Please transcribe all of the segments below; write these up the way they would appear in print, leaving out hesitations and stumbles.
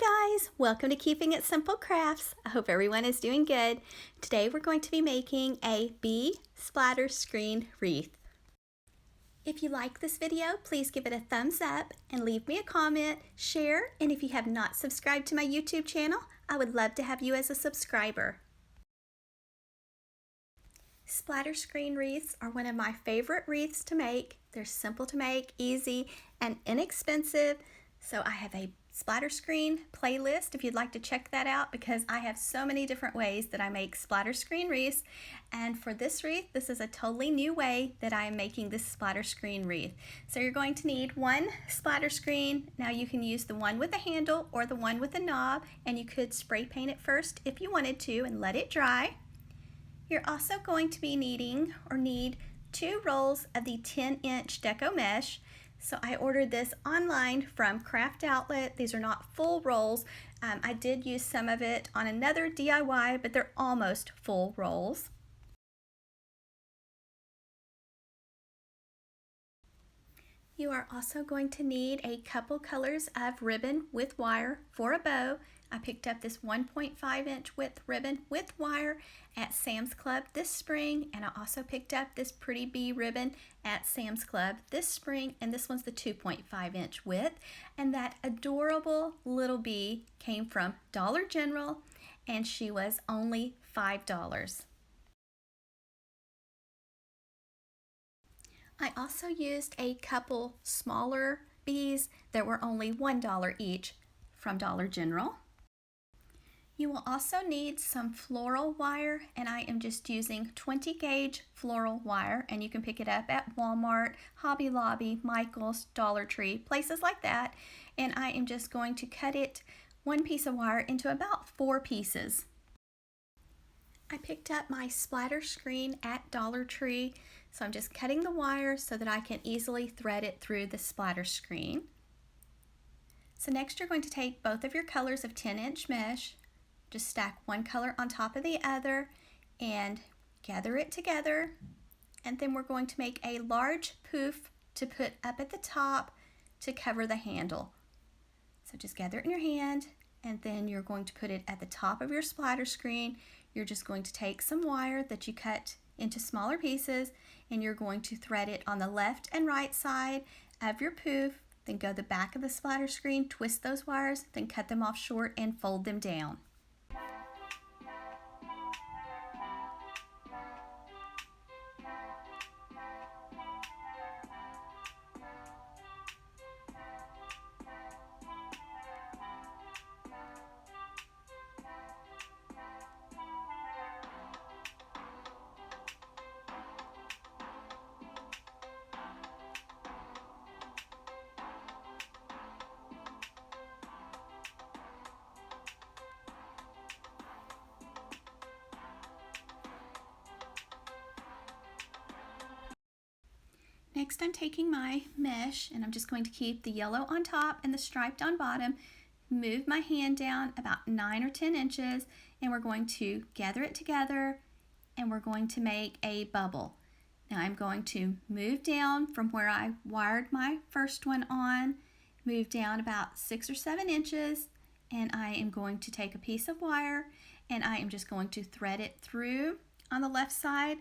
Hi guys, welcome to Keeping It Simple Crafts. I hope everyone is doing good. Today we're going to be making a bee splatter screen wreath. If you like this video, please give it a thumbs up and leave me a comment, share, and if you have not subscribed to my YouTube channel, I would love to have you as a subscriber. Splatter screen wreaths are one of my favorite wreaths to make. They're simple to make, easy, and inexpensive. So I have a splatter screen playlist if you'd like to check that out, because I have so many different ways that I make splatter screen wreaths. And for this wreath, this is a totally new way that I am making this splatter screen wreath. So you're going to need one splatter screen. Now you can use the one with a handle or the one with a knob, and you could spray paint it first if you wanted to and let it dry. You're also going to be need 2 rolls of the 10-inch Deco mesh. So I ordered this online from Craft Outlet. These are not full rolls. I did use some of it on another DIY, but they're almost full rolls. You are also going to need a couple colors of ribbon with wire for a bow. I picked up this 1.5-inch width ribbon with wire at Sam's Club this spring, and I also picked up this pretty bee ribbon at Sam's Club this spring, and this one's the 2.5-inch width. And that adorable little bee came from Dollar General, and she was only $5. I also used a couple smaller bees that were only $1 each from Dollar General. You will also need some floral wire, and I am just using 20 gauge floral wire, and you can pick it up at Walmart, Hobby Lobby, Michael's, Dollar Tree, places like that. And I am just going to cut it, one piece of wire, into about 4 pieces. I picked up my splatter screen at Dollar Tree, so I'm just cutting the wire so that I can easily thread it through the splatter screen. So next you're going to take both of your colors of 10-inch mesh, just stack one color on top of the other and gather it together. And then we're going to make a large poof to put up at the top to cover the handle. So just gather it in your hand, and then you're going to put it at the top of your splatter screen. You're just going to take some wire that you cut into smaller pieces, and you're going to thread it on the left and right side of your poof, then go the back of the splatter screen, twist those wires, then cut them off short and fold them down. Next, I'm taking my mesh, and I'm just going to keep the yellow on top and the striped on bottom, move my hand down about 9 or 10 inches, and we're going to gather it together, and we're going to make a bubble. Now I'm going to move down from where I wired my first one on, move down about 6 or 7 inches, and I am going to take a piece of wire, and I am just going to thread it through on the left side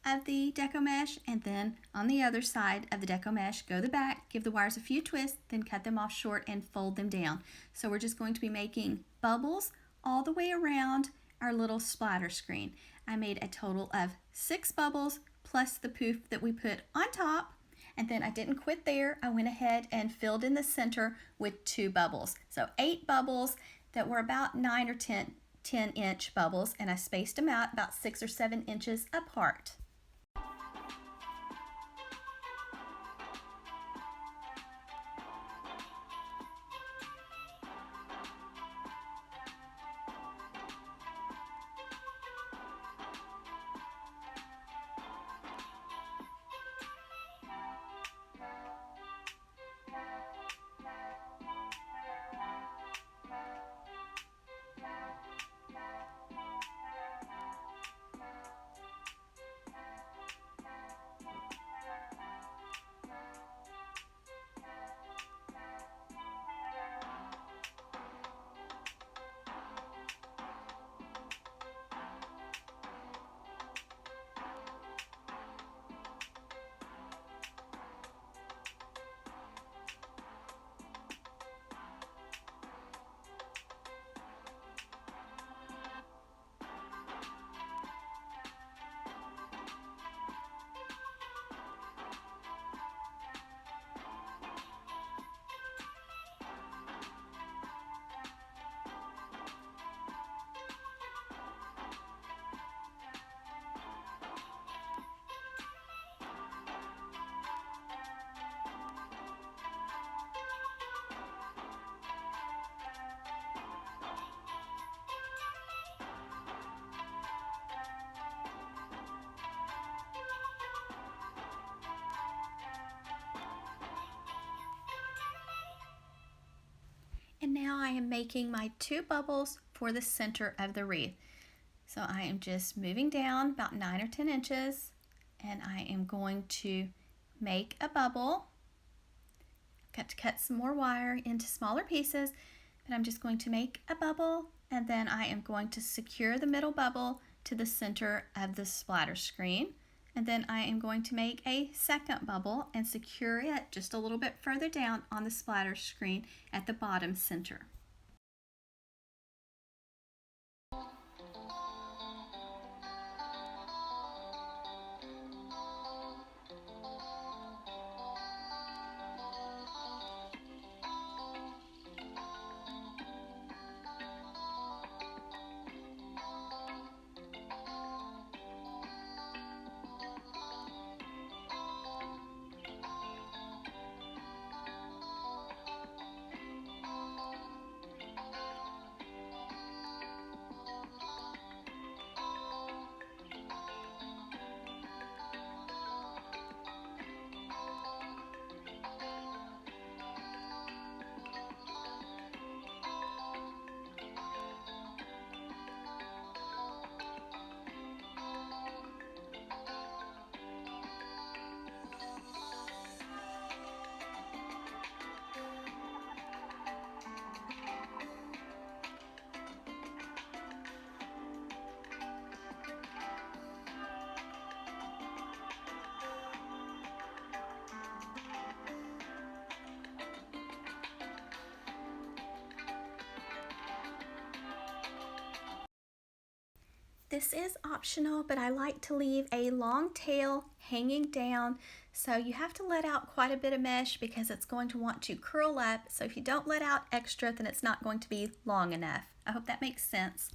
of the Deco mesh, and then on the other side of the Deco mesh, go the back, give the wires a few twists, then cut them off short and fold them down. So we're just going to be making bubbles all the way around our little splatter screen. I made a total of 6 bubbles plus the poof that we put on top, and then I didn't quit there. I went ahead and filled in the center with 2 bubbles. So 8 bubbles that were about 9 or 10-inch bubbles, and I spaced them out about 6 or 7 inches apart. And now I am making my 2 bubbles for the center of the wreath. So I am just moving down about 9 or 10 inches, and I am going to make a bubble. I've got to cut some more wire into smaller pieces, but I'm just going to make a bubble, and then I am going to secure the middle bubble to the center of the splatter screen. And then I am going to make a second bubble and secure it just a little bit further down on the splatter screen at the bottom center. This is optional, but I like to leave a long tail hanging down, so you have to let out quite a bit of mesh because it's going to want to curl up. So if you don't let out extra, then it's not going to be long enough. I hope that makes sense.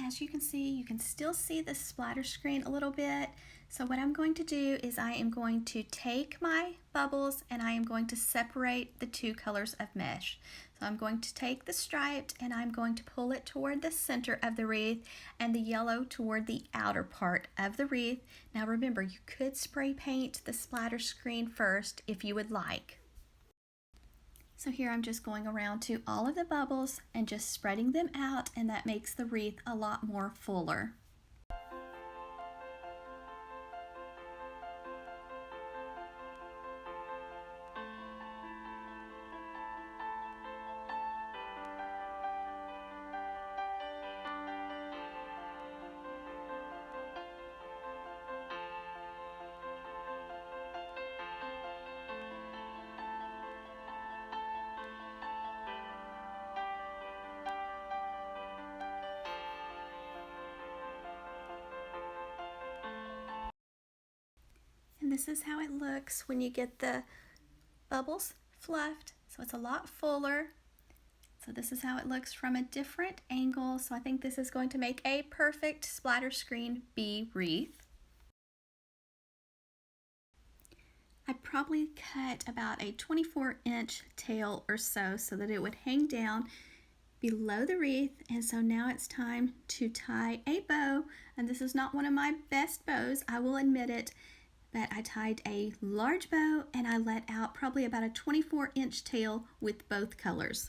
As you can still see the splatter screen a little bit. So what I'm going to do is I am going to take my bubbles and I am going to separate the 2 colors of mesh. So I'm going to take the striped and I'm going to pull it toward the center of the wreath and the yellow toward the outer part of the wreath. Now remember, you could spray paint the splatter screen first if you would like. So here I'm just going around to all of the bubbles and just spreading them out, and that makes the wreath a lot more fuller. And this is how it looks when you get the bubbles fluffed. So it's a lot fuller. So this is how it looks from a different angle. So I think this is going to make a perfect splatter screen bee wreath. I'd probably cut about a 24-inch tail or so that it would hang down below the wreath. And so now it's time to tie a bow. And this is not one of my best bows, I will admit it. But I tied a large bow and I let out probably about a 24-inch tail with both colors.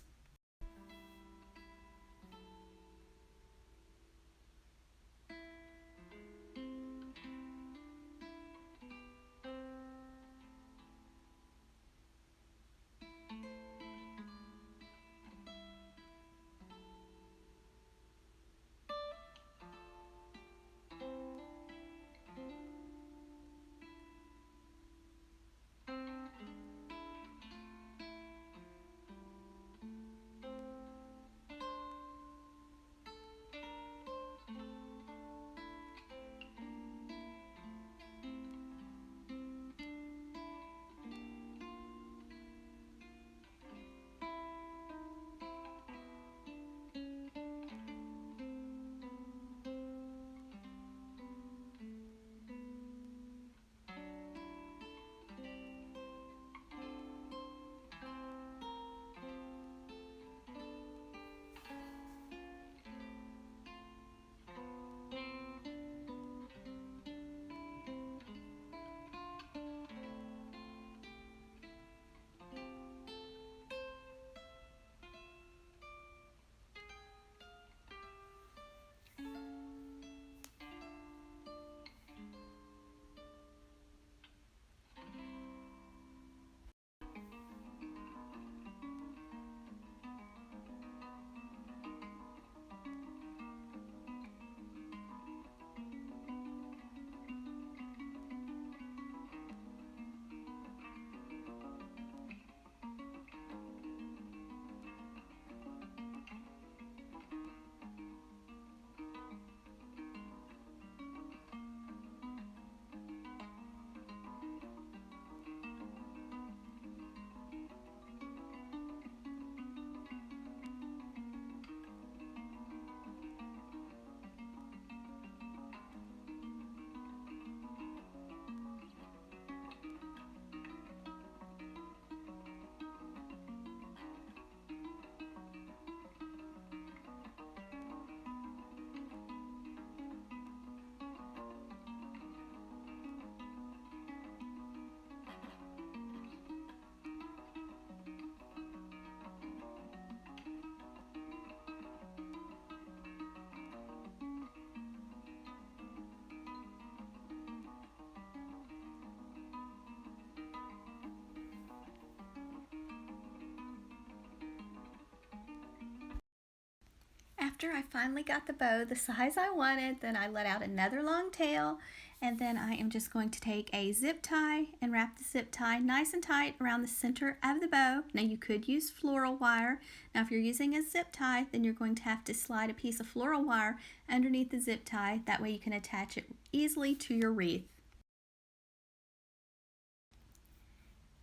After I finally got the bow the size I wanted, then I let out another long tail, and then I am just going to take a zip tie and wrap the zip tie nice and tight around the center of the bow. Now you could use floral wire. Now if you're using a zip tie, then you're going to have to slide a piece of floral wire underneath the zip tie. That way you can attach it easily to your wreath.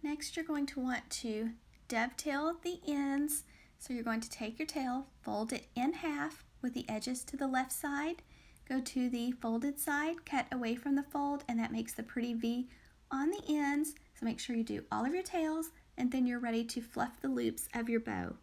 Next, you're going to want to dovetail the ends. So you're going to take your tail, fold it in half with the edges to the left side, go to the folded side, cut away from the fold, and that makes the pretty V on the ends. So make sure you do all of your tails, and then you're ready to fluff the loops of your bow.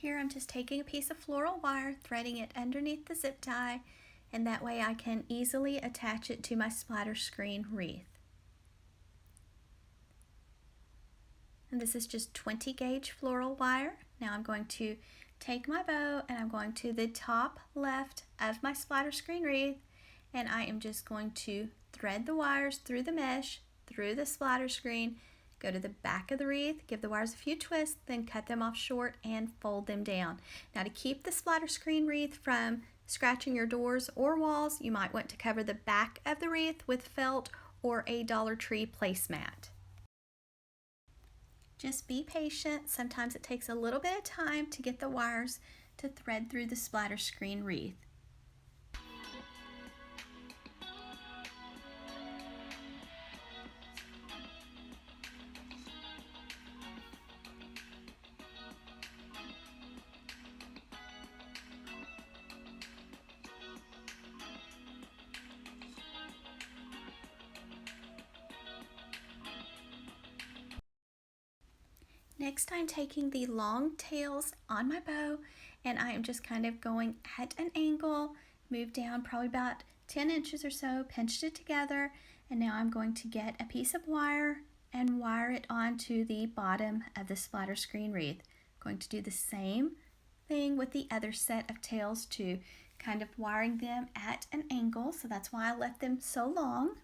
Here I'm just taking a piece of floral wire, threading it underneath the zip tie, and that way I can easily attach it to my splatter screen wreath. And this is just 20 gauge floral wire. Now I'm going to take my bow and I'm going to the top left of my splatter screen wreath, and I am just going to thread the wires through the mesh, through the splatter screen, go to the back of the wreath, give the wires a few twists, then cut them off short and fold them down. Now to keep the splatter screen wreath from scratching your doors or walls, you might want to cover the back of the wreath with felt or a Dollar Tree placemat. Just be patient. Sometimes it takes a little bit of time to get the wires to thread through the splatter screen wreath. Next, I'm taking the long tails on my bow, and I am just kind of going at an angle, move down probably about 10 inches or so, pinched it together, and now I'm going to get a piece of wire and wire it onto the bottom of the splatter screen wreath. I'm going to do the same thing with the other set of tails too, kind of wiring them at an angle, so that's why I left them so long.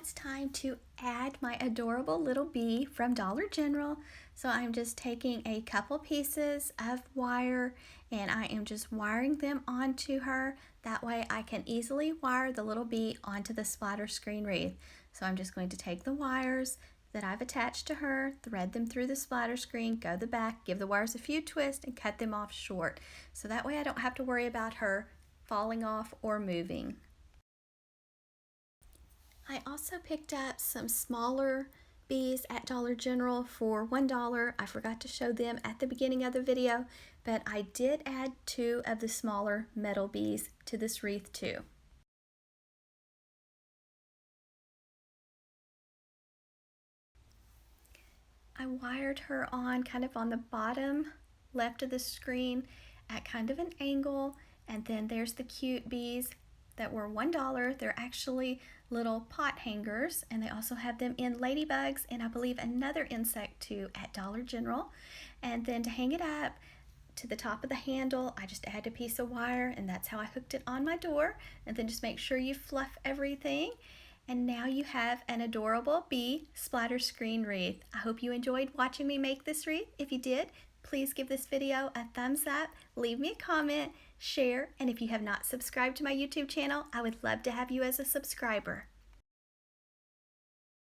it's time to add my adorable little bee from Dollar General. So I'm just taking a couple pieces of wire and I am just wiring them onto her. That way I can easily wire the little bee onto the splatter screen wreath. So I'm just going to take the wires that I've attached to her, thread them through the splatter screen, go to the back, give the wires a few twists, and cut them off short. So that way I don't have to worry about her falling off or moving. I also picked up some smaller bees at Dollar General for $1. I forgot to show them at the beginning of the video, but I did add 2 of the smaller metal bees to this wreath too. I wired her on kind of on the bottom left of the screen at kind of an angle, and then there's the cute bees that were $1. They're actually little pot hangers, and they also have them in ladybugs and I believe another insect too at Dollar General. And then to hang it up to the top of the handle, I just add a piece of wire, and that's how I hooked it on my door. And then just make sure you fluff everything. And now you have an adorable bee splatter screen wreath. I hope you enjoyed watching me make this wreath. If you did, please give this video a thumbs up, leave me a comment, share, and if you have not subscribed to my YouTube channel, I would love to have you as a subscriber.